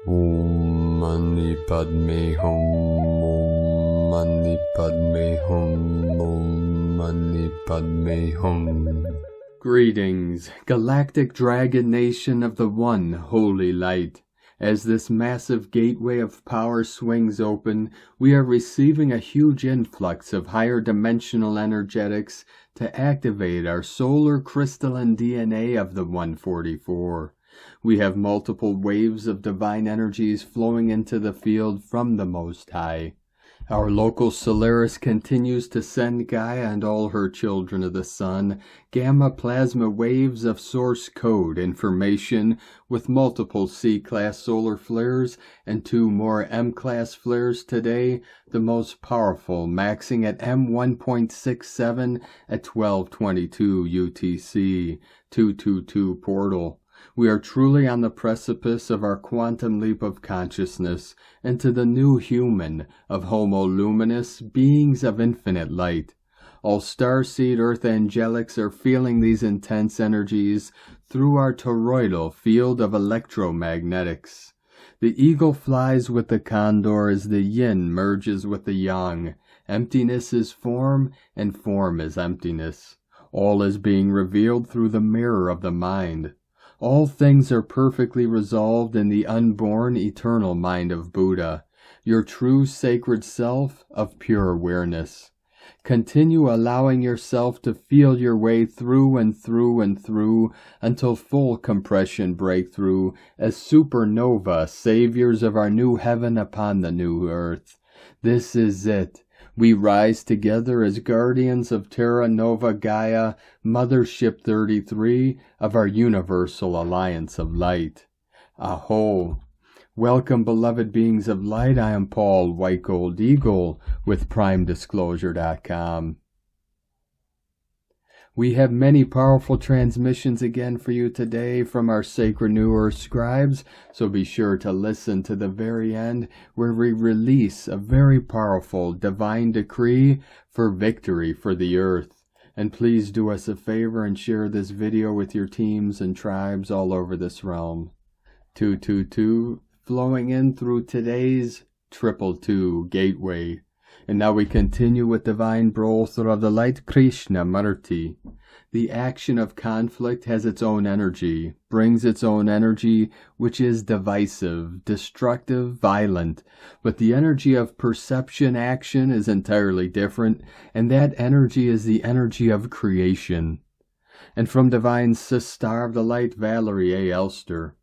Om Mani Padme Hum, Om Mani Padme Hum, Om Mani Padme Hum. Greetings, Galactic Dragon Nation of the One Holy Light. As this massive gateway of power swings open, we are receiving a huge influx of higher dimensional energetics to activate our solar crystalline DNA of the 144. We have multiple waves of divine energies flowing into the field from the Most High. Our local Solaris continues to send Gaia and all her children of the sun gamma plasma waves of source code information with multiple C-class solar flares and 2 more M-class flares today, the most powerful maxing at M1.67 at 1222 UTC 222 portal. We are truly on the precipice of our quantum leap of consciousness into the new human of Homo Luminous, beings of infinite light. All starseed earth angelics are feeling these intense energies through our toroidal field of electromagnetics. The eagle flies with the condor as the yin merges with the yang. Emptiness is form, and form is emptiness. All is being revealed through the mirror of the mind. All things are perfectly resolved in the unborn eternal mind of Buddha, your true sacred self of pure awareness. Continue allowing yourself to feel your way through and through and through until full compression breakthrough as supernova saviors of our new heaven upon the new earth. This is it. We rise together as guardians of Terra Nova Gaia, Mothership 33 of our Universal Alliance of Light. Aho! Welcome, beloved beings of light. I am Paul White Gold Eagle with PrimeDisclosure.com. We have many powerful transmissions again for you today from our sacred New Earth scribes, so be sure to listen to the very end where we release a very powerful divine decree for victory for the earth. And please do us a favor and share this video with your teams and tribes all over this realm. 222 flowing in through today's 222 gateway. And now we continue with Divine Brother of the Light, Krishnamurti. The action of conflict has its own energy, brings its own energy, which is divisive, destructive, violent. But the energy of perception action is entirely different, and that energy is the energy of creation. And from Divine Sister of the Light, Valerie A. Elster.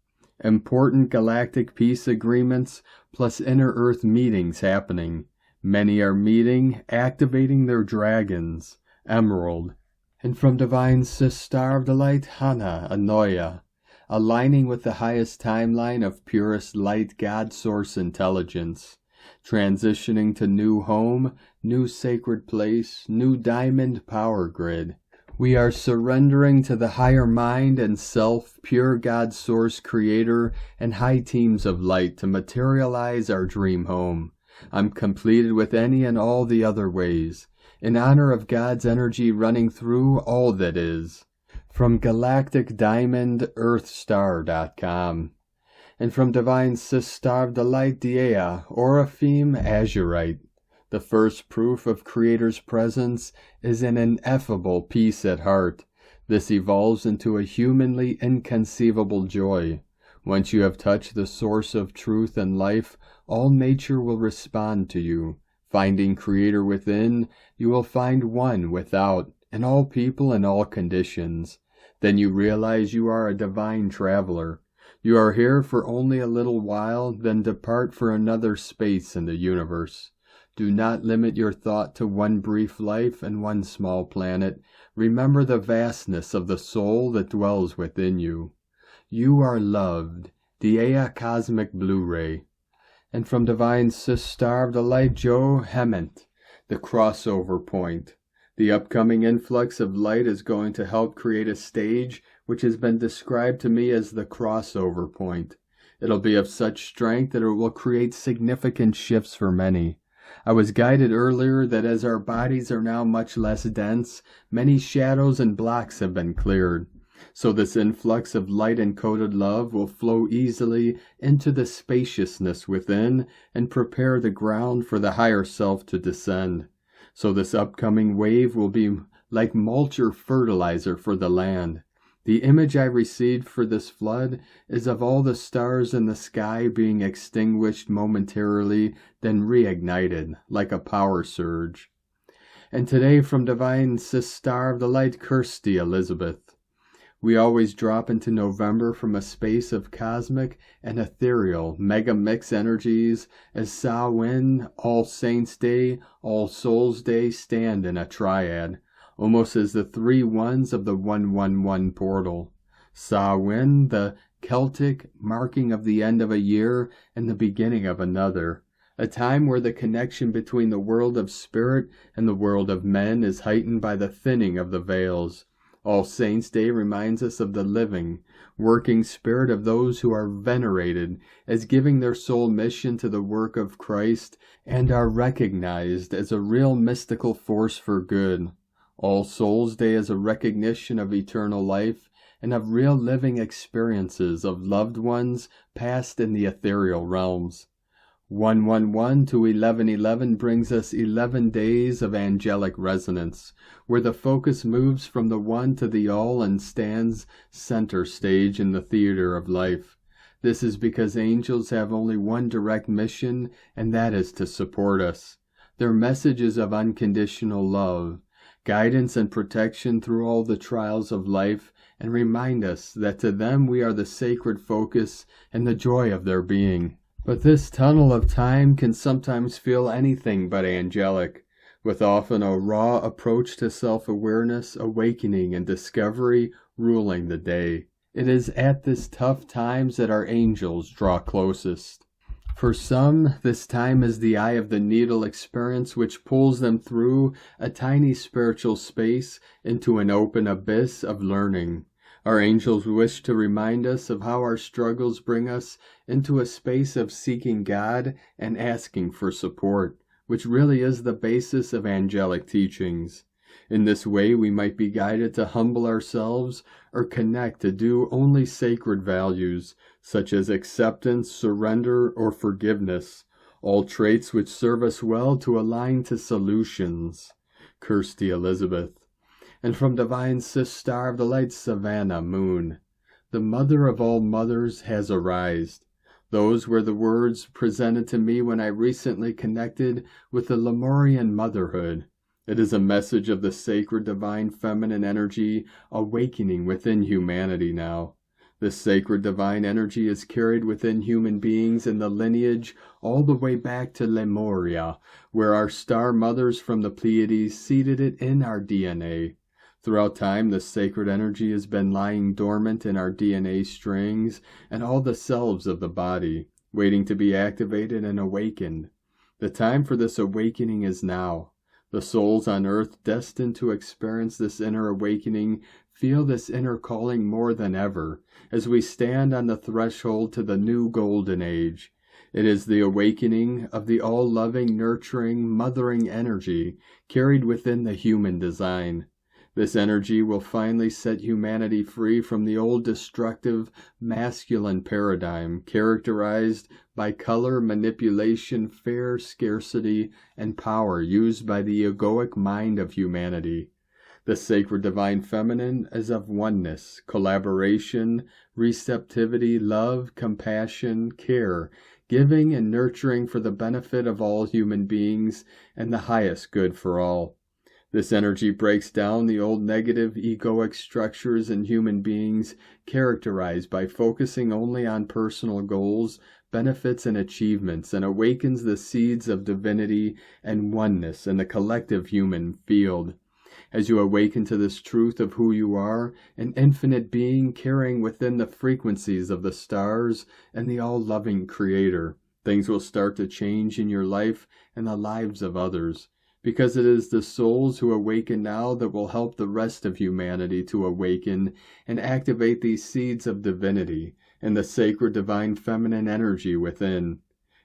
Important galactic peace agreements plus inner earth meetings happening. Many are meeting, activating their dragons, Emerald. And from Divine Sister of the Light, Hana Anoya, aligning with the highest timeline of purest light God source intelligence, transitioning to new home, new sacred place, new diamond power grid. We are surrendering to the higher mind and self, pure God source creator, and high teams of light to materialize our dream home. I'm completed with any and all the other ways, in honor of God's energy running through all that is. From Galactic Diamond Earthstar.com. And from Divine Sister of the Light, Dea, Orapheme Azurite. The first proof of Creator's presence is an ineffable peace at heart. This evolves into a humanly inconceivable joy. Once you have touched the source of truth and life, all nature will respond to you. Finding Creator within, you will find one without, in all people and all conditions. Then you realize you are a divine traveler. You are here for only a little while, then depart for another space in the universe. Do not limit your thought to one brief life and one small planet. Remember the vastness of the soul that dwells within you. You are loved. Dea Cosmic Blu-ray. And from Divine Sister of the Light, Joe Hement, the crossover point. The upcoming influx of light is going to help create a stage which has been described to me as the crossover point. It'll be of such strength that it will create significant shifts for many. I was guided earlier that as our bodies are now much less dense, many shadows and blocks have been cleared. So this influx of light-encoded love will flow easily into the spaciousness within and prepare the ground for the higher self to descend. So this upcoming wave will be like mulch or fertilizer for the land. The image I received for this flood is of all the stars in the sky being extinguished momentarily, then reignited like a power surge. And today from Divine Sis Star of the Light, Kirsty Elizabeth. We always drop into November from a space of cosmic and ethereal mega mix energies as Samhain, All Saints' Day, All Souls' Day stand in a triad, almost as the 3 ones of the 111 portal. Samhain, the Celtic marking of the end of a year and the beginning of another, a time where the connection between the world of spirit and the world of men is heightened by the thinning of the veils. All Saints' Day reminds us of the living, working spirit of those who are venerated as giving their soul mission to the work of Christ and are recognized as a real mystical force for good. All Souls' Day is a recognition of eternal life and of real living experiences of loved ones passed in the ethereal realms. 111 to 1111 brings us 11 days of angelic resonance, where the focus moves from the one to the all and stands center stage in the theater of life. This is because angels have only one direct mission, and that is to support us. Their message is of unconditional love, guidance and protection through all the trials of life, and remind us that to them we are the sacred focus and the joy of their being. But this tunnel of time can sometimes feel anything but angelic, with often a raw approach to self-awareness, awakening, and discovery ruling the day. It is at this tough times that our angels draw closest. For some, this time is the eye of the needle experience which pulls them through a tiny spiritual space into an open abyss of learning. Our angels wish to remind us of how our struggles bring us into a space of seeking God and asking for support, which really is the basis of angelic teachings. In this way, we might be guided to humble ourselves or connect to do only sacred values, such as acceptance, surrender, or forgiveness, all traits which serve us well to align to solutions. Kirsty Elizabeth. And from Divine Sis Star of the Light, Savannah Moon. The mother of all mothers has arisen. Those were the words presented to me when I recently connected with the Lemurian motherhood. It is a message of the sacred divine feminine energy awakening within humanity now. This sacred divine energy is carried within human beings in the lineage all the way back to Lemuria, where our star mothers from the Pleiades seeded it in our DNA. Throughout time, this sacred energy has been lying dormant in our DNA strings and all the cells of the body, waiting to be activated and awakened. The time for this awakening is now. The souls on earth destined to experience this inner awakening feel this inner calling more than ever, as we stand on the threshold to the new golden age. It is the awakening of the all-loving, nurturing, mothering energy carried within the human design. This energy will finally set humanity free from the old destructive masculine paradigm characterized by color, manipulation, fear, scarcity, and power used by the egoic mind of humanity. The sacred divine feminine is of oneness, collaboration, receptivity, love, compassion, care, giving and nurturing for the benefit of all human beings and the highest good for all. This energy breaks down the old negative egoic structures in human beings characterized by focusing only on personal goals, benefits, and achievements, and awakens the seeds of divinity and oneness in the collective human field. As you awaken to this truth of who you are, an infinite being carrying within the frequencies of the stars and the all-loving Creator, things will start to change in your life and the lives of others. Because it is the souls who awaken now that will help the rest of humanity to awaken and activate these seeds of divinity and the sacred divine feminine energy within.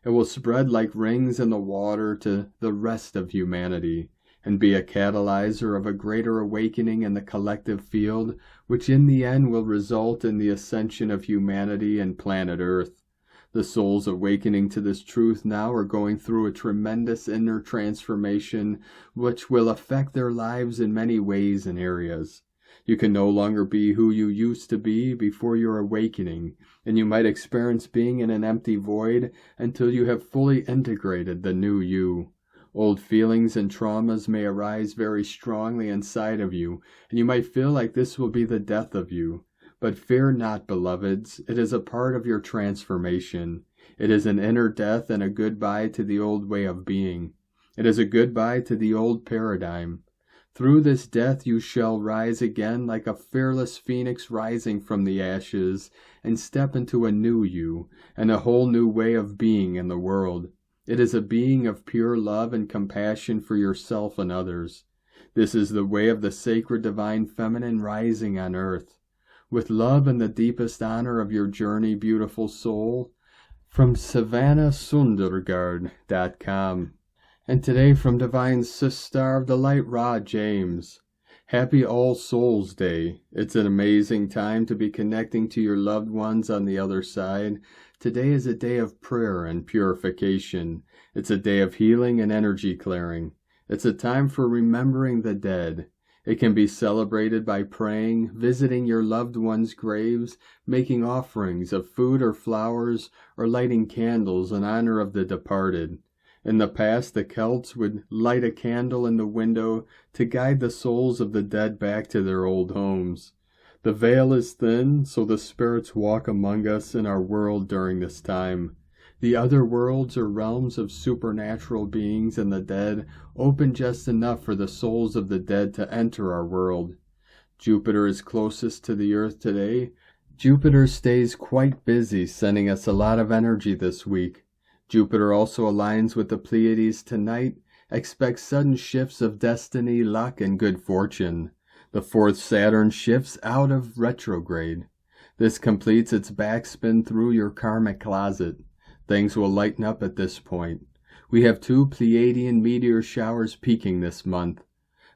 It will spread like rings in the water to the rest of humanity, and be a catalyzer of a greater awakening in the collective field, which in the end will result in the ascension of humanity and planet Earth. The souls awakening to this truth now are going through a tremendous inner transformation which will affect their lives in many ways and areas. You can no longer be who you used to be before your awakening, and you might experience being in an empty void until you have fully integrated the new you. Old feelings and traumas may arise very strongly inside of you, and you might feel like this will be the death of you. But fear not, beloveds, it is a part of your transformation. It is an inner death and a goodbye to the old way of being. It is a goodbye to the old paradigm. Through this death you shall rise again like a fearless phoenix rising from the ashes, and step into a new you, and a whole new way of being in the world. It is a being of pure love and compassion for yourself and others. This is the way of the sacred divine feminine rising on earth. With love and the deepest honor of your journey, beautiful soul, from SavannahSundergaard.com. And today from Divine Sister of the Light, Ra James. Happy All Souls Day. It's an amazing time to be connecting to your loved ones on the other side. Today is a day of prayer and purification. It's a day of healing and energy clearing. It's a time for remembering the dead. It can be celebrated by praying, visiting your loved ones' graves, making offerings of food or flowers, or lighting candles in honor of the departed. In the past, the Celts would light a candle in the window to guide the souls of the dead back to their old homes. The veil is thin, so the spirits walk among us in our world during this time. The other worlds or realms of supernatural beings and the dead open just enough for the souls of the dead to enter our world. Jupiter is closest to the Earth today. Jupiter stays quite busy, sending us a lot of energy this week. Jupiter also aligns with the Pleiades tonight. Expect sudden shifts of destiny, luck, and good fortune. The fourth Saturn shifts out of retrograde. This completes its backspin through your karmic closet. Things will lighten up at this point. We have 2 Pleiadian meteor showers peaking this month.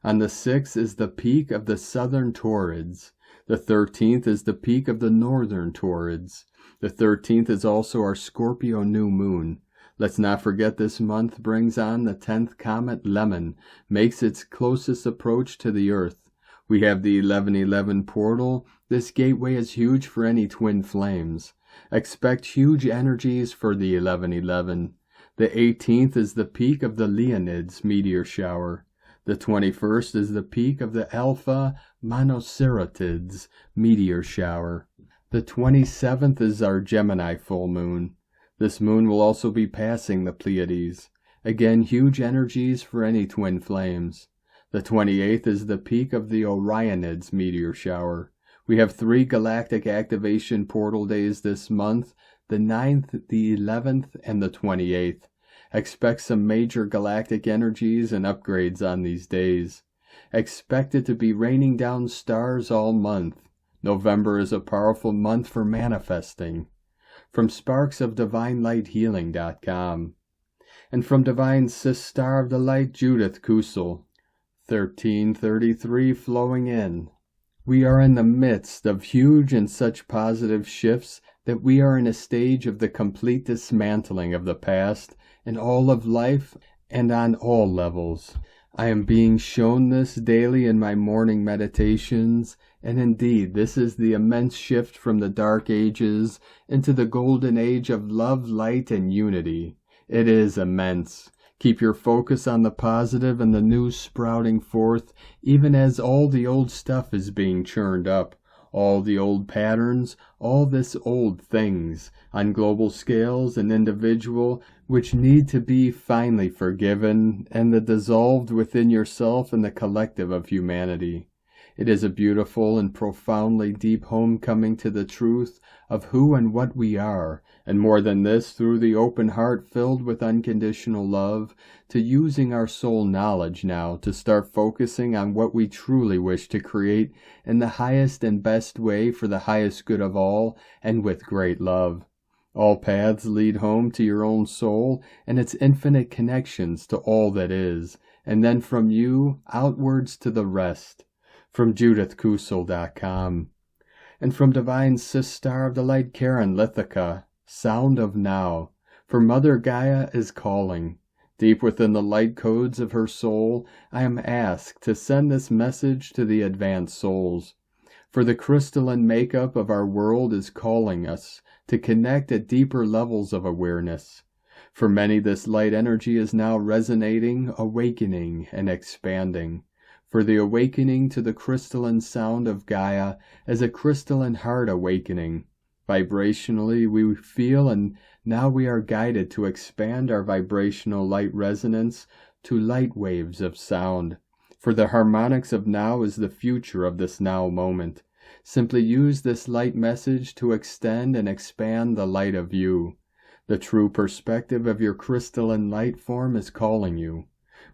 On the 6th is the peak of the southern Taurids. The 13th is the peak of the northern Taurids. The 13th is also our Scorpio new moon. Let's not forget this month brings on the 10th comet Lemon, makes its closest approach to the Earth. We have the 1111 portal. This gateway is huge for any twin flames. Expect huge energies for the 1111. The 18th is the peak of the Leonids meteor shower. The 21st is the peak of the Alpha Monoceratids meteor shower. The 27th is our Gemini full moon. This moon will also be passing the Pleiades. Again, huge energies for any twin flames. The 28th is the peak of the Orionids meteor shower. We have 3 galactic activation portal days this month, the 9th, the 11th, and the 28th. Expect some major galactic energies and upgrades on these days. Expect it to be raining down stars all month. November is a powerful month for manifesting. From sparksofdivinelighthealing.com. And from Divine Sister of the Light, Judith Kusel. 1333 flowing in. We are in the midst of huge and such positive shifts that we are in a stage of the complete dismantling of the past in all of life and on all levels. I am being shown this daily in my morning meditations, and indeed this is the immense shift from the dark ages into the golden age of love, light, and unity. It is immense. Keep your focus on the positive and the new sprouting forth, even as all the old stuff is being churned up. All the old patterns, all this old things, on global scales and individual, which need to be finally forgiven, and the dissolved within yourself and the collective of humanity. It is a beautiful and profoundly deep homecoming to the truth of who and what we are, and more than this, through the open heart filled with unconditional love, to using our soul knowledge now to start focusing on what we truly wish to create in the highest and best way for the highest good of all, and with great love. All paths lead home to your own soul and its infinite connections to all that is, and then from you outwards to the rest. From JudithKusel.com. And from Divine Sister of the Light Karen Lithica, sound of now, for Mother Gaia is calling. Deep within the light codes of her soul, I am asked to send this message to the advanced souls. For the crystalline makeup of our world is calling us to connect at deeper levels of awareness. For many, this light energy is now resonating, awakening, and expanding. For the awakening to the crystalline sound of Gaia is a crystalline heart awakening. Vibrationally, we feel, and now we are guided to expand our vibrational light resonance to light waves of sound. For the harmonics of now is the future of this now moment. Simply use this light message to extend and expand the light of you. The true perspective of your crystalline light form is calling you.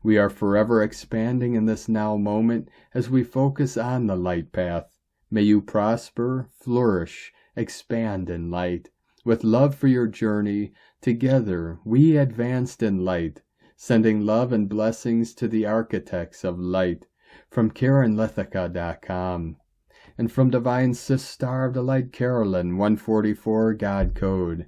We are forever expanding in this now moment as we focus on the light path. May you prosper, flourish, expand in light. With love for your journey, together we advanced in light, sending love and blessings to the architects of light. From KarenLithica.com. And from Divine Sister of the Light Carolyn, 144 God Code.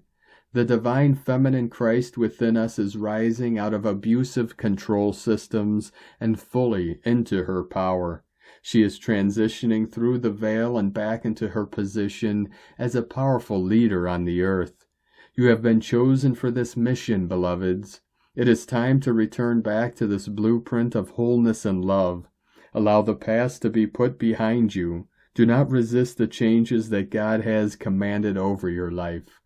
The divine feminine Christ within us is rising out of abusive control systems and fully into her power. She is transitioning through the veil and back into her position as a powerful leader on the earth. You have been chosen for this mission, beloveds. It is time to return back to this blueprint of wholeness and love. Allow the past to be put behind you. Do not resist the changes that God has commanded over your life.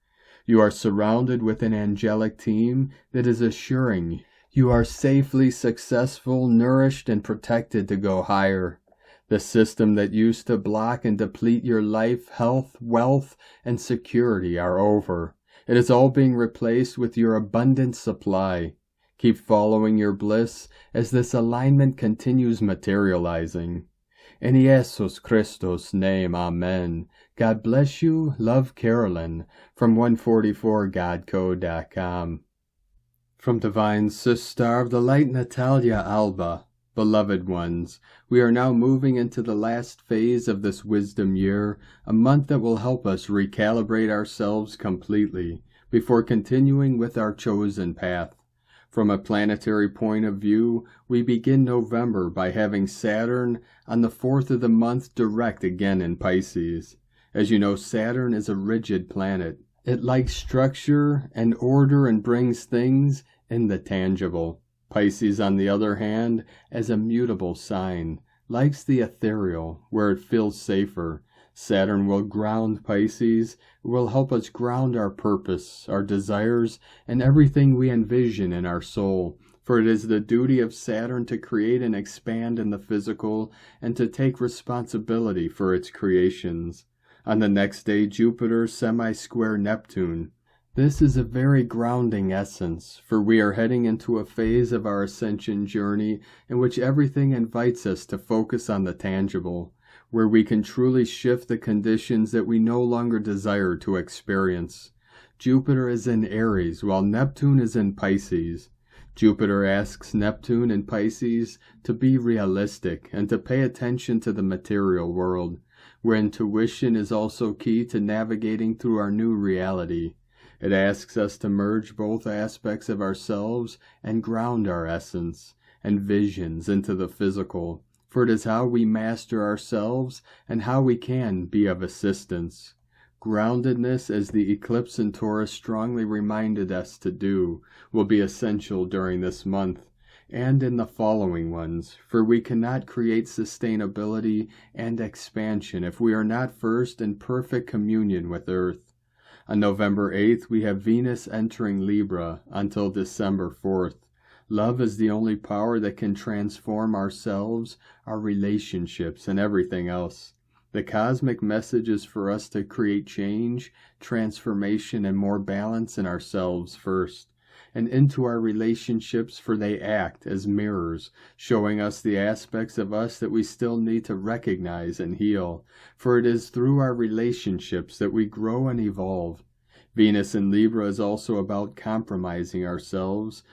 You are surrounded with an angelic team that is assuring you are safely successful, nourished, and protected to go higher. The system that used to block and deplete your life, health, wealth, and security are over. It is all being replaced with your abundant supply. Keep following your bliss as this alignment continues materializing. In Jesus Christos' name, Amen. God bless you. Love, Carolyn. From 144godcode.com. From Divine Sister of the Light, Natalia Alba. Beloved ones, we are now moving into the last phase of this wisdom year, a month that will help us recalibrate ourselves completely before continuing with our chosen path. From a planetary point of view, we begin November by having Saturn on the 4th of the month direct again in Pisces. As you know, Saturn is a rigid planet. It likes structure and order and brings things in the tangible. Pisces, on the other hand, as a mutable sign, likes the ethereal, where it feels safer. Saturn will ground Pisces. It will help us ground our purpose, our desires, and everything we envision in our soul. For it is the duty of Saturn to create and expand in the physical and to take responsibility for its creations. On the next day, Jupiter semi-square Neptune. This is a very grounding essence, for we are heading into a phase of our ascension journey in which everything invites us to focus on the tangible, where we can truly shift the conditions that we no longer desire to experience. Jupiter is in Aries, while Neptune is in Pisces. Jupiter asks Neptune in Pisces to be realistic and to pay attention to the material world, where intuition is also key to navigating through our new reality. It asks us to merge both aspects of ourselves and ground our essence and visions into the physical, for it is how we master ourselves and how we can be of assistance. Groundedness, as the eclipse in Taurus strongly reminded us to do, will be essential during this month and in the following ones, for we cannot create sustainability and expansion if we are not first in perfect communion with Earth. On November 8th, we have Venus entering Libra until December 4th. Love is the only power that can transform ourselves, our relationships, and everything else. The cosmic message is for us to create change, transformation, and more balance in ourselves first, and into our relationships, for they act as mirrors, showing us the aspects of us that we still need to recognize and heal, for it is through our relationships that we grow and evolve. Venus in Libra is also about compromising ourselves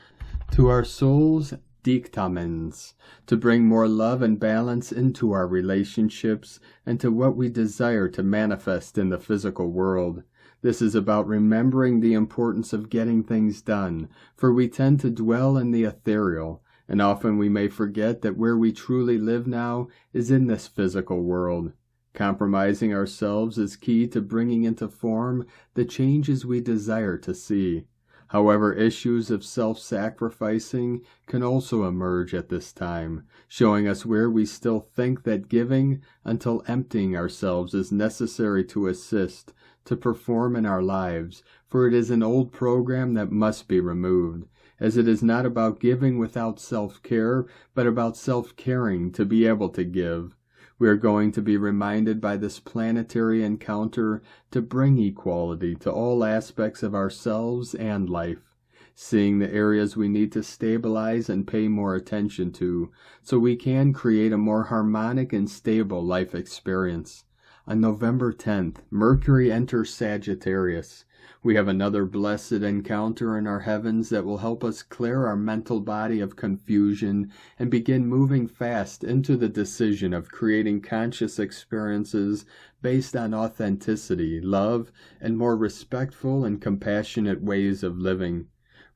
to our souls dictamens, to bring more love and balance into our relationships and to what we desire to manifest in the physical world. This is about remembering the importance of getting things done, for we tend to dwell in the ethereal, and often we may forget that where we truly live now is in this physical world. Compromising ourselves is key to bringing into form the changes we desire to see. However, issues of self-sacrificing can also emerge at this time, showing us where we still think that giving until emptying ourselves is necessary to assist, to perform in our lives, for it is an old program that must be removed, as it is not about giving without self-care, but about self-caring to be able to give. We are going to be reminded by this planetary encounter to bring equality to all aspects of ourselves and life, seeing the areas we need to stabilize and pay more attention to, so we can create a more harmonic and stable life experience. On November 10th, Mercury enters Sagittarius. We have another blessed encounter in our heavens that will help us clear our mental body of confusion and begin moving fast into the decision of creating conscious experiences based on authenticity, love, and more respectful and compassionate ways of living.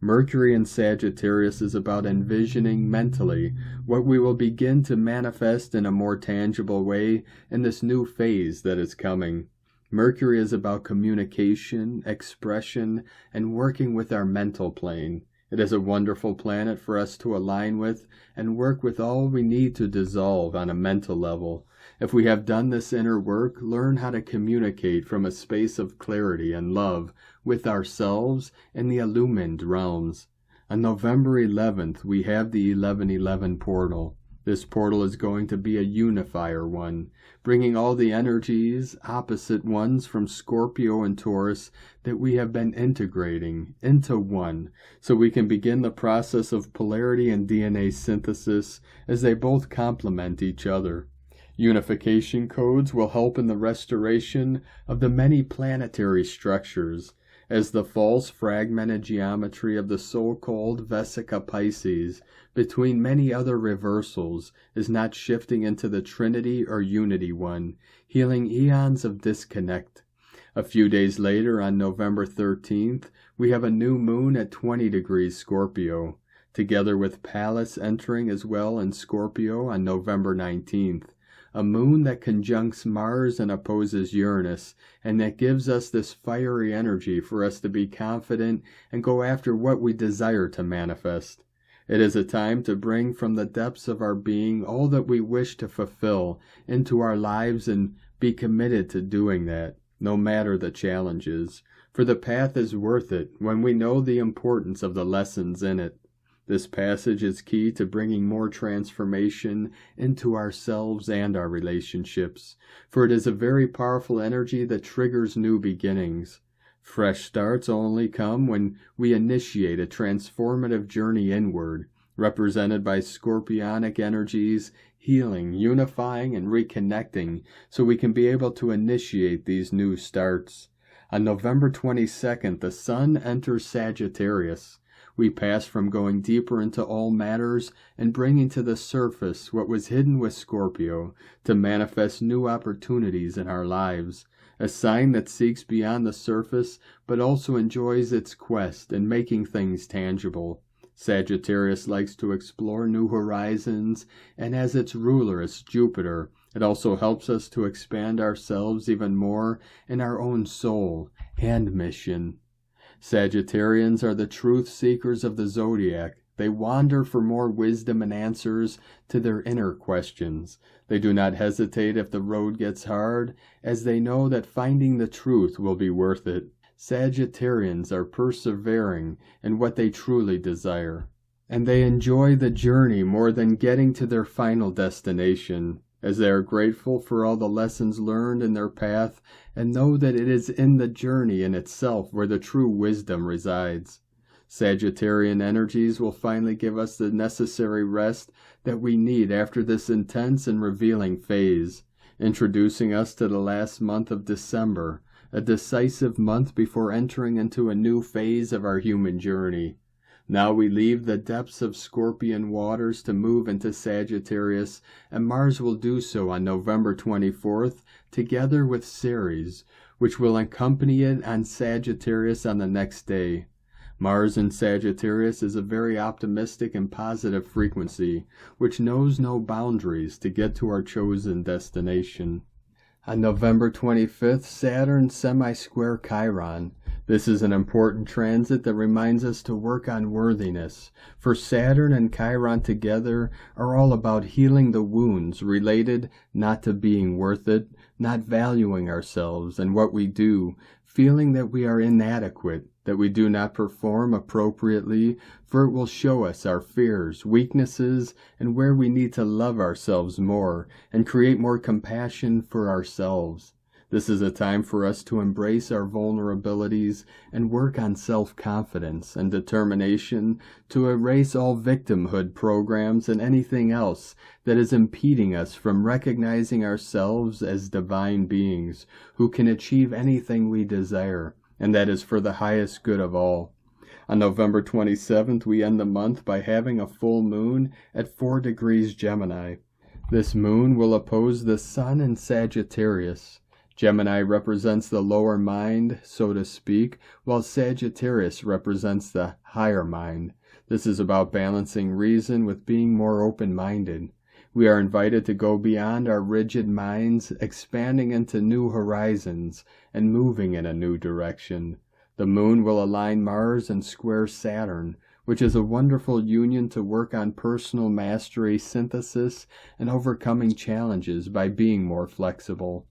Mercury in Sagittarius is about envisioning mentally what we will begin to manifest in a more tangible way in this new phase that is coming. Mercury is about communication, expression, and working with our mental plane. It is a wonderful planet for us to align with and work with all we need to dissolve on a mental level. If we have done this inner work, learn how to communicate from a space of clarity and love with ourselves and the illumined realms. On November 11th, we have the 1111 portal. This portal is going to be a unifier one, bringing all the energies, opposite ones from Scorpio and Taurus, that we have been integrating into one, so we can begin the process of polarity and DNA synthesis as they both complement each other. Unification codes will help in the restoration of the many planetary structures, as the false fragmented geometry of the so-called Vesica Pisces, between many other reversals, is not shifting into the Trinity or Unity one, healing eons of disconnect. A few days later, on November 13th, we have a new moon at 20 degrees Scorpio, together with Pallas entering as well in Scorpio on November 19th. A moon that conjuncts Mars and opposes Uranus, and that gives us this fiery energy for us to be confident and go after what we desire to manifest. It is a time to bring from the depths of our being all that we wish to fulfill into our lives and be committed to doing that, no matter the challenges, for the path is worth it when we know the importance of the lessons in it. This passage is key to bringing more transformation into ourselves and our relationships, for it is a very powerful energy that triggers new beginnings. Fresh starts only come when we initiate a transformative journey inward, represented by scorpionic energies, healing, unifying, and reconnecting, so we can be able to initiate these new starts. On November 22nd, the Sun enters Sagittarius. We pass from going deeper into all matters and bringing to the surface what was hidden with Scorpio to manifest new opportunities in our lives, a sign that seeks beyond the surface but also enjoys its quest in making things tangible. Sagittarius likes to explore new horizons, and as its ruler is Jupiter, it also helps us to expand ourselves even more in our own soul and mission. Sagittarians are the truth seekers of the zodiac. They wander for more wisdom and answers to their inner questions. They do not hesitate if the road gets hard, as they know that finding the truth will be worth it. Sagittarians are persevering in what they truly desire, and they enjoy the journey more than getting to their final destination, as they are grateful for all the lessons learned in their path and know that it is in the journey in itself where the true wisdom resides. Sagittarian energies will finally give us the necessary rest that we need after this intense and revealing phase, introducing us to the last month of December, a decisive month before entering into a new phase of our human journey. Now we leave the depths of Scorpion waters to move into Sagittarius, and Mars will do so on November 24th, together with Ceres, which will accompany it on Sagittarius on the next day. Mars in Sagittarius is a very optimistic and positive frequency, which knows no boundaries to get to our chosen destination. On November 25th, Saturn semi-square Chiron. This is an important transit that reminds us to work on worthiness, for Saturn and Chiron together are all about healing the wounds related not to being worth it, not valuing ourselves and what we do, feeling that we are inadequate, that we do not perform appropriately, for it will show us our fears, weaknesses, and where we need to love ourselves more and create more compassion for ourselves. This is a time for us to embrace our vulnerabilities and work on self-confidence and determination to erase all victimhood programs and anything else that is impeding us from recognizing ourselves as divine beings who can achieve anything we desire, and that is for the highest good of all. On November 27th, we end the month by having a full moon at 4 degrees Gemini. This moon will oppose the Sun in Sagittarius. Gemini represents the lower mind, so to speak, while Sagittarius represents the higher mind. This is about balancing reason with being more open-minded. We are invited to go beyond our rigid minds, expanding into new horizons and moving in a new direction. The moon will align Mars and square Saturn, which is a wonderful union to work on personal mastery, synthesis, and overcoming challenges by being more flexible.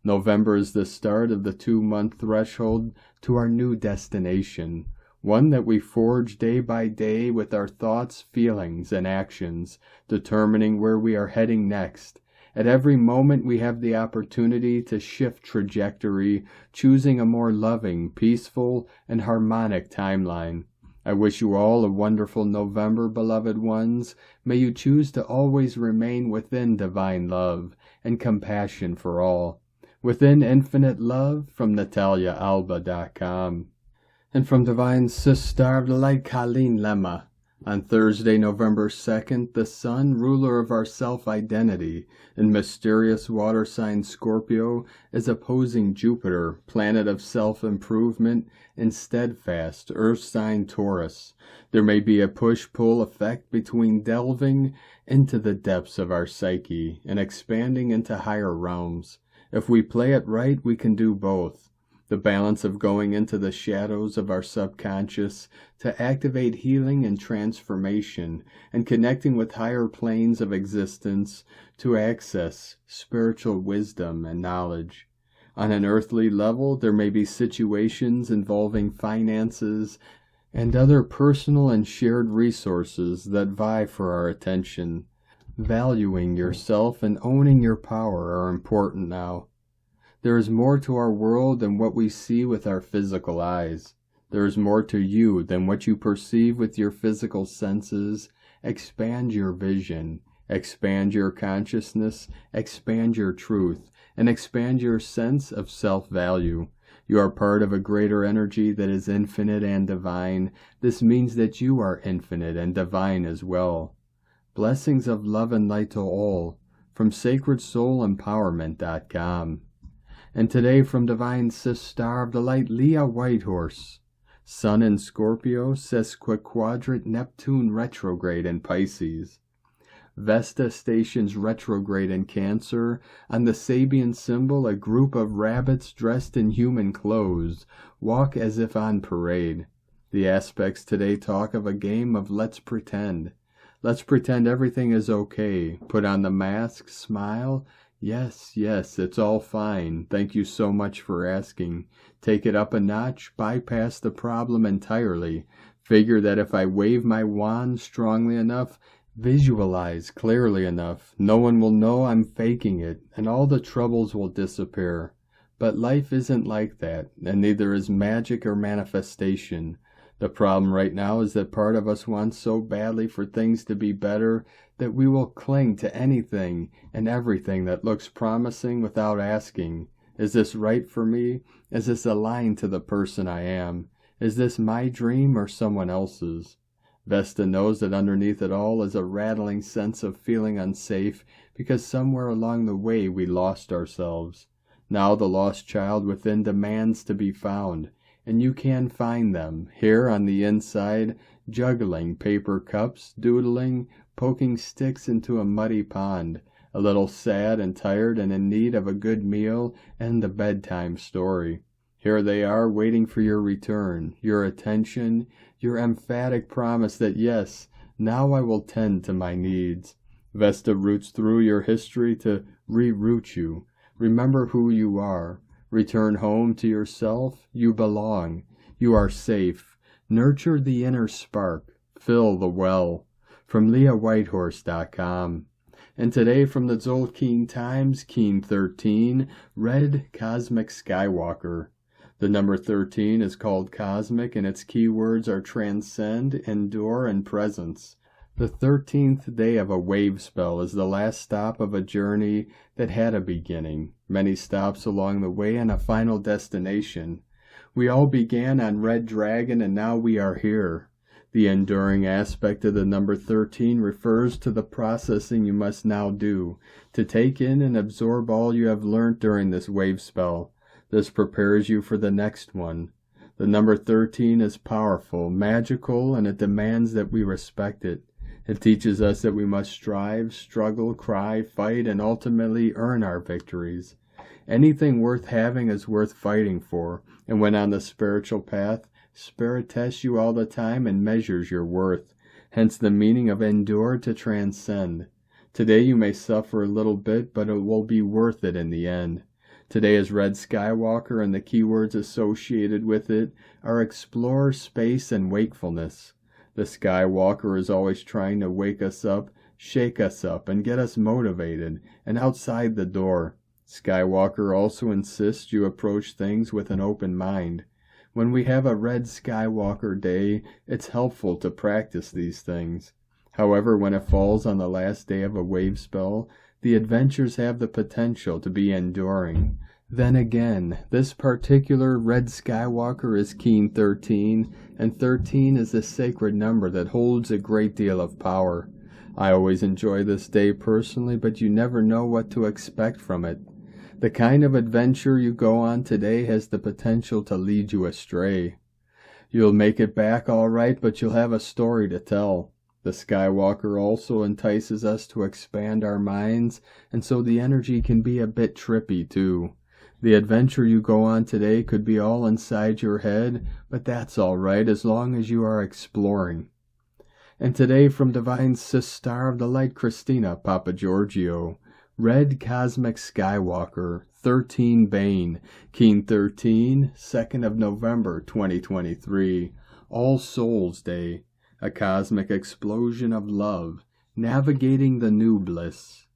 November is the start of the 2-month threshold to our new destination, one that we forge day by day with our thoughts, feelings, and actions, determining where we are heading next. At every moment we have the opportunity to shift trajectory, choosing a more loving, peaceful, and harmonic timeline. I wish you all a wonderful November, beloved ones. May you choose to always remain within divine love and compassion for all. Within infinite love, from NataliaAlba.com. And from Divine Sister of the Light, Colleen Lemma. On Thursday, November 2nd, the Sun, ruler of our self-identity, in mysterious water sign Scorpio, is opposing Jupiter, planet of self-improvement, in steadfast earth sign Taurus. There may be a push-pull effect between delving into the depths of our psyche and expanding into higher realms. If we play it right, we can do both. The balance of going into the shadows of our subconscious to activate healing and transformation, and connecting with higher planes of existence to access spiritual wisdom and knowledge. On an earthly level, there may be situations involving finances and other personal and shared resources that vie for our attention. Valuing yourself and owning your power are important now. There is more to our world than what we see with our physical eyes. There is more to you than what you perceive with your physical senses. Expand your vision, expand your consciousness, expand your truth, and expand your sense of self-value. You are part of a greater energy that is infinite and divine. This means that you are infinite and divine as well. Blessings of love and light to all, from SacredSoulEmpowerment.com. And today from Divine Sister of the Light, Leah Whitehorse. Sun in Scorpio, sesquiquadrate Neptune retrograde in Pisces. Vesta stations retrograde in Cancer. On the Sabian symbol, a group of rabbits dressed in human clothes walk as if on parade. The aspects today talk of a game of let's pretend. Let's pretend everything is okay. Put on the mask, smile. Yes, it's all fine. Thank you so much for asking. Take it up a notch, bypass the problem entirely. Figure that if I wave my wand strongly enough, visualize clearly enough, no one will know I'm faking it, and all the troubles will disappear. But life isn't like that, and neither is magic or manifestation. The problem right now is that part of us wants so badly for things to be better that we will cling to anything and everything that looks promising without asking, is this right for me? Is this aligned to the person I am? Is this my dream or someone else's? Vesta knows that underneath it all is a rattling sense of feeling unsafe because somewhere along the way we lost ourselves. Now the lost child within demands to be found, and you can find them, here on the inside, juggling paper cups, doodling, poking sticks into a muddy pond, a little sad and tired and in need of a good meal and the bedtime story. Here they are waiting for your return, your attention, your emphatic promise that yes, now I will tend to my needs. Vesta roots through your history to reroot you. Remember who you are. Return home to yourself. You belong. You are safe. Nurture the inner spark. Fill the well. From LeahWhitehorse.com. And today from the Tzolk'in Times, Keen 13, Red Cosmic Skywalker. The number 13 is called cosmic, and its keywords are transcend, endure, and presence. The 13th day of a wave spell is the last stop of a journey that had a beginning, many stops along the way, and a final destination. We all began on Red Dragon, and now we are here. The enduring aspect of the number 13 refers to the processing you must now do, to take in and absorb all you have learnt during this wave spell. This prepares you for the next one. The number 13 is powerful, magical, and it demands that we respect it. It teaches us that we must strive, struggle, cry, fight, and ultimately earn our victories. Anything worth having is worth fighting for, and when on the spiritual path, Spirit tests you all the time and measures your worth. Hence the meaning of endure to transcend. Today you may suffer a little bit, but it will be worth it in the end. Today is Red Skywalker, and the keywords associated with it are explore, space, and wakefulness. The Skywalker is always trying to wake us up, shake us up, and get us motivated and outside the door. Skywalker also insists you approach things with an open mind. When we have a Red Skywalker day, it's helpful to practice these things. However, when it falls on the last day of a wave spell, the adventures have the potential to be enduring. Then again, this particular Red Skywalker is Keen 13, and 13 is a sacred number that holds a great deal of power. I always enjoy this day personally, but you never know what to expect from it. The kind of adventure you go on today has the potential to lead you astray. You'll make it back all right, but you'll have a story to tell. The Skywalker also entices us to expand our minds, and so the energy can be a bit trippy too. The adventure you go on today could be all inside your head, but that's all right as long as you are exploring. And today from Divine Sis Star of the Light Christina Papa Giorgio, Red Cosmic Skywalker, 13 Bane, Keen 13, 2nd of November 2023, All Souls Day, a cosmic explosion of love, navigating the new bliss.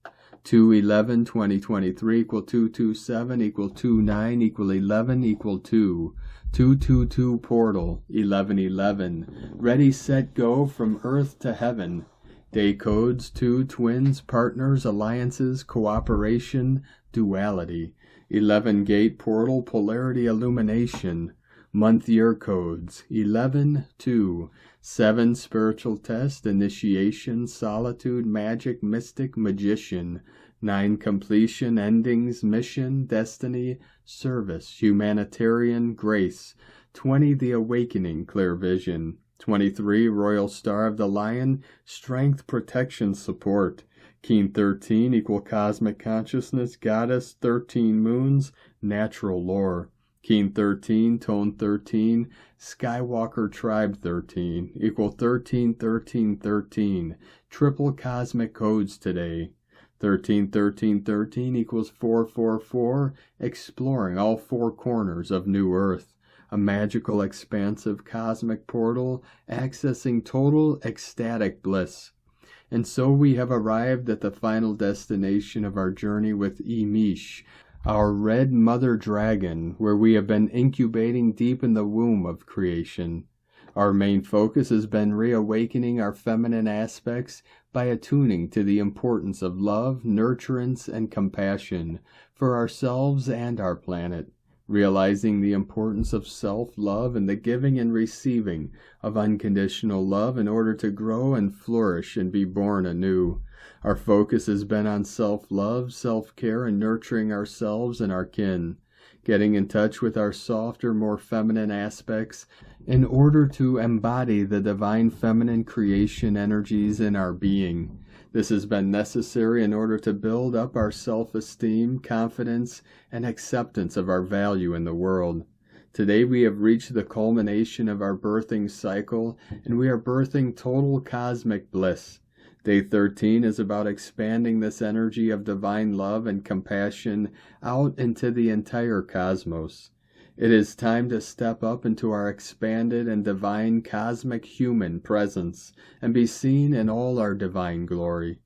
2/11/2023 equal 227 equal 29 equal 11 equal 2. 222 portal 1111. Ready, set, go from earth to heaven. Day codes 2 twins, partners, alliances, cooperation, duality. 11 gate portal polarity illumination. Month year codes 11-2. 7 spiritual test initiation, solitude, magic, mystic, magician. 9 completion, endings, mission, destiny, service, humanitarian, grace. 20 the awakening, clear vision. 23 royal star of the lion, strength, protection, support. Keen 13 equal cosmic consciousness, goddess, 13 moons, natural lore. Keen 13, tone 13, Skywalker tribe 13, equal 13, 13, 13. Triple cosmic codes today. 13, 13, 13 equals 444, exploring all 4 corners of New Earth. A magical, expansive cosmic portal, accessing total ecstatic bliss. And so we have arrived at the final destination of our journey with Emish, our red mother dragon, where we have been incubating deep in the womb of creation. Our main focus has been reawakening our feminine aspects by attuning to the importance of love, nurturance, and compassion for ourselves and our planet. realizing the importance of self-love and the giving and receiving of unconditional love in order to grow and flourish and be born anew. Our focus has been on self-love, self-care, and nurturing ourselves and our kin, getting in touch with our softer, more feminine aspects in order to embody the divine feminine creation energies in our being. This has been necessary in order to build up our self-esteem, confidence, and acceptance of our value in the world. Today we have reached the culmination of our birthing cycle, and we are birthing total cosmic bliss. Day 13 is about expanding this energy of divine love and compassion out into the entire cosmos. It is time to step up into our expanded and divine cosmic human presence and be seen in all our divine glory.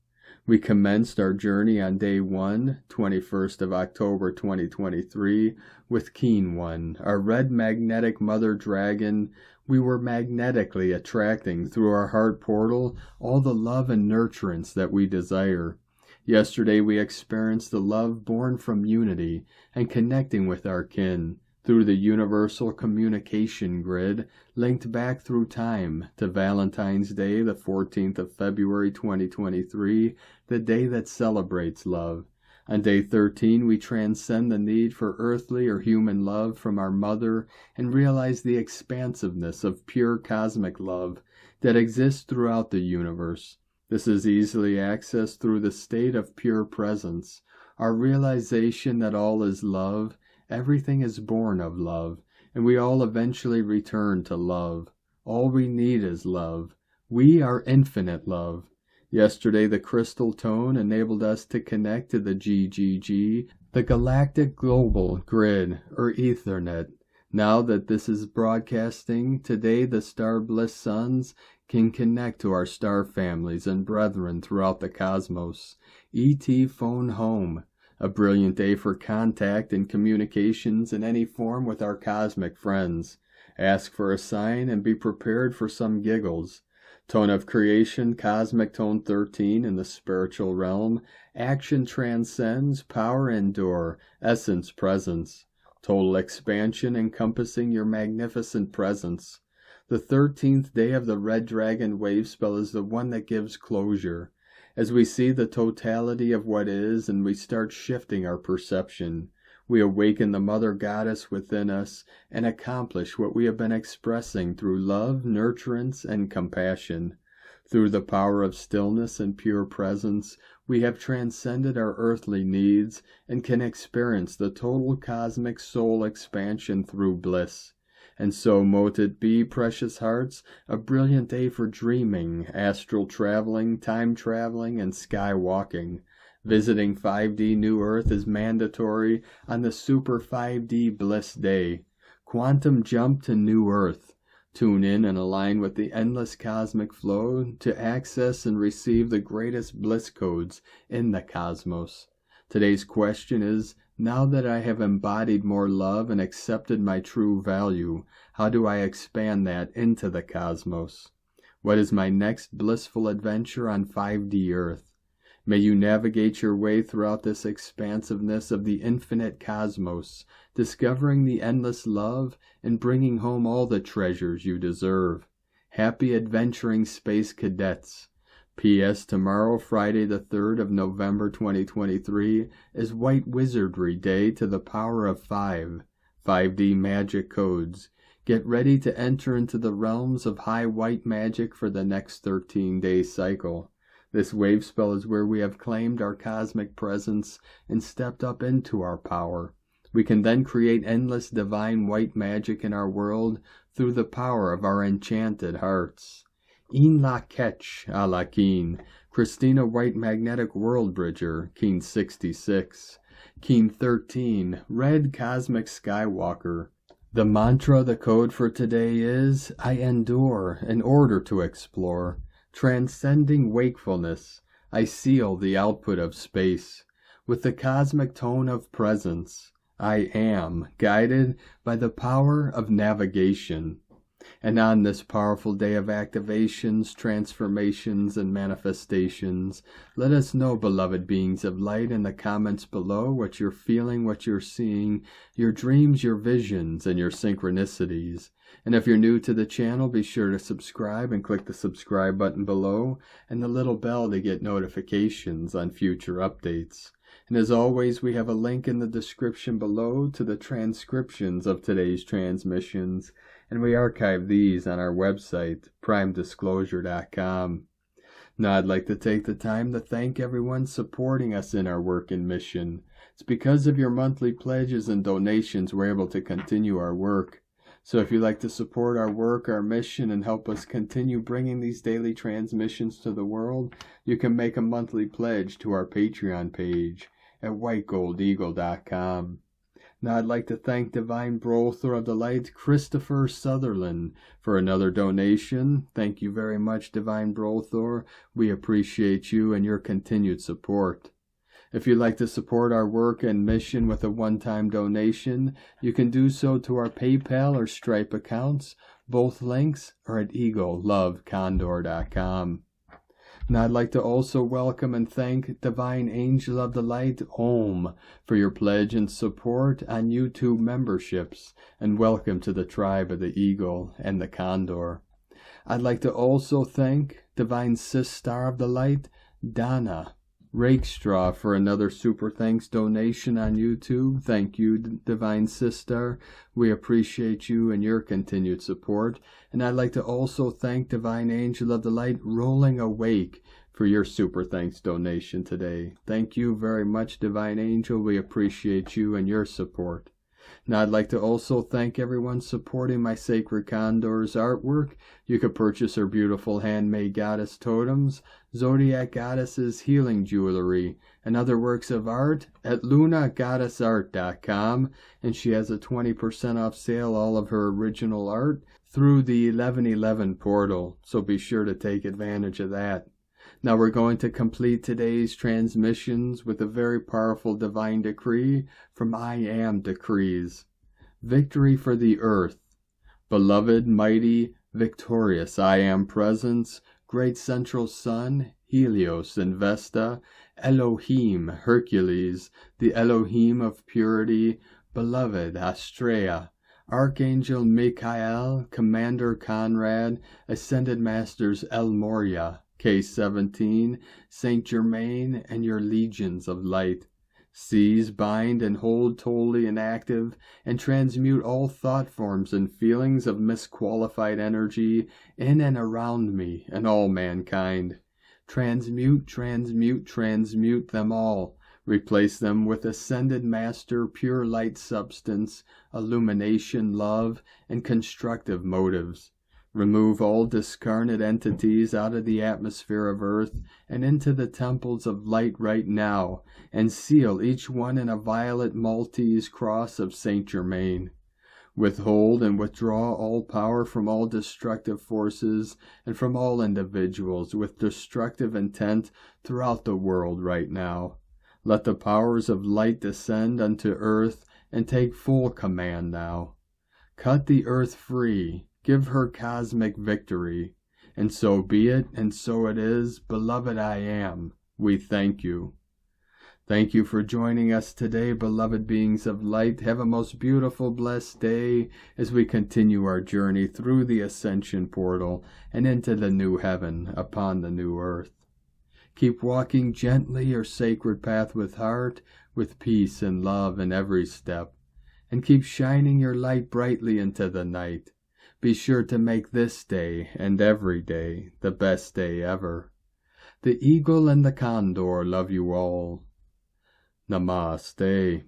We commenced our journey on day 1, 21st of October 2023, with Keen One, our red magnetic mother dragon. We were magnetically attracting through our heart portal all the love and nurturance that we desire. Yesterday we experienced the love born from unity and connecting with our kin through the universal communication grid linked back through time to Valentine's Day, the 14th of February 2023, the day that celebrates love. On day 13, we transcend the need for earthly or human love from our mother and realize the expansiveness of pure cosmic love that exists throughout the universe. This is easily accessed through the state of pure presence, our realization that all is love, everything is born of love, and we all eventually return to love. All we need is love. We are infinite love. Yesterday, the crystal tone enabled us to connect to the GGG, the Galactic Global Grid, or Ethernet. Now that this is broadcasting, today the Star Bliss Sons can connect to our star families and brethren throughout the cosmos. ET Phone Home, a brilliant day for contact and communications in any form with our cosmic friends. Ask for a sign and be prepared for some giggles. Tone of creation, cosmic tone 13 in the spiritual realm. Action transcends, power endure, essence presence. Total expansion encompassing your magnificent presence. The 13th day of the Red Dragon wave spell is the one that gives closure. As we see the totality of what is and we start shifting our perception, we awaken the Mother Goddess within us and accomplish what we have been expressing through love, nurturance, and compassion. Through the power of stillness and pure presence, we have transcended our earthly needs and can experience the total cosmic soul expansion through bliss. And so mote it be, precious hearts, a brilliant day for dreaming, astral traveling, time traveling, and skywalking. Visiting 5D New Earth is mandatory on the Super 5D Bliss Day. Quantum jump to New Earth. Tune in and align with the endless cosmic flow to access and receive the greatest bliss codes in the cosmos. Today's question is, now that I have embodied more love and accepted my true value, how do I expand that into the cosmos? What is my next blissful adventure on 5D Earth? May you navigate your way throughout this expansiveness of the infinite cosmos, discovering the endless love and bringing home all the treasures you deserve. Happy adventuring space cadets. P.S. Tomorrow, Friday the 3rd of November 2023, is White Wizardry Day to the power of 5D magic codes. Get ready to enter into the realms of high white magic for the next 13-day cycle. This wave spell is where we have claimed our cosmic presence and stepped up into our power. We can then create endless divine white magic in our world through the power of our enchanted hearts. In la ketch a la Keen, Christina White Magnetic World Bridger, Keen 66, Keen 13, Red Cosmic Skywalker. The mantra, the code for today is, I endure in order to explore. Transcending wakefulness, I seal the output of space. With the cosmic tone of presence, I am guided by the power of navigation. And on this powerful day of activations, transformations, and manifestations, let us know, beloved beings of light, in the comments below what you're feeling, what you're seeing, your dreams, your visions, and your synchronicities. And if you're new to the channel, be sure to subscribe and click the subscribe button below and the little bell to get notifications on future updates. And as always, we have a link in the description below to the transcriptions of today's transmissions, and we archive these on our website, primedisclosure.com. Now, I'd like to take the time to thank everyone supporting us in our work and mission. It's because of your monthly pledges and donations we're able to continue our work. So if you'd like to support our work, our mission, and help us continue bringing these daily transmissions to the world, you can make a monthly pledge to our Patreon page at whitegoldeagle.com. Now I'd like to thank Divine Brother of the Light, Christopher Sutherland, for another donation. Thank you very much, Divine Brother. We appreciate you and your continued support. If you'd like to support our work and mission with a one-time donation, you can do so to our PayPal or Stripe accounts. Both links are at eaglelovecondor.com. Now I'd like to also welcome and thank Divine Angel of the Light, Om, for your pledge and support on YouTube memberships, and welcome to the tribe of the Eagle and the Condor. I'd like to also thank Divine Sister of the Light, Donna Rakestraw, for another super thanks donation on YouTube. Thank you, Divine Sister. We appreciate you and your continued support. And I'd like to also thank Divine Angel of the Light, Rolling Awake, for your super thanks donation today. Thank you very much, Divine Angel. We appreciate you and your support. Now I'd like to also thank everyone supporting my Sacred Condor's artwork. You could purchase her beautiful handmade goddess totems, Zodiac Goddesses healing jewelry, and other works of art at lunagoddessart.com, and she has a 20% off sale all of her original art through the 1111 portal, so be sure to take advantage of that. Now we're going to complete today's transmissions with a very powerful divine decree from I Am Decrees. Victory for the earth. Beloved, mighty, victorious I Am Presence, great central sun, Helios and Vesta, Elohim, Hercules, the Elohim of purity, beloved Astrea, Archangel Michael, Commander Conrad, Ascended Masters El Moria, K17, Saint Germain, and your legions of light. Seize, bind, and hold totally inactive, and transmute all thought forms and feelings of misqualified energy in and around me and all mankind. Transmute, transmute, transmute them all. Replace them with Ascended Master, pure light substance, illumination, love, and constructive motives. Remove all discarnate entities out of the atmosphere of earth and into the temples of light right now, and seal each one in a violet Maltese cross of Saint Germain. Withhold and withdraw all power from all destructive forces and from all individuals with destructive intent throughout the world right now. Let the powers of light descend unto earth and take full command now. Cut the earth free. Give her cosmic victory. And so be it, and so it is. Beloved I Am, we thank you. Thank you for joining us today, beloved beings of light. Have a most beautiful, blessed day as we continue our journey through the ascension portal and into the new heaven upon the new earth. Keep walking gently your sacred path with heart, with peace and love in every step, and keep shining your light brightly into the night. Be sure to make this day and every day the best day ever. The Eagle and the Condor love you all. Namaste.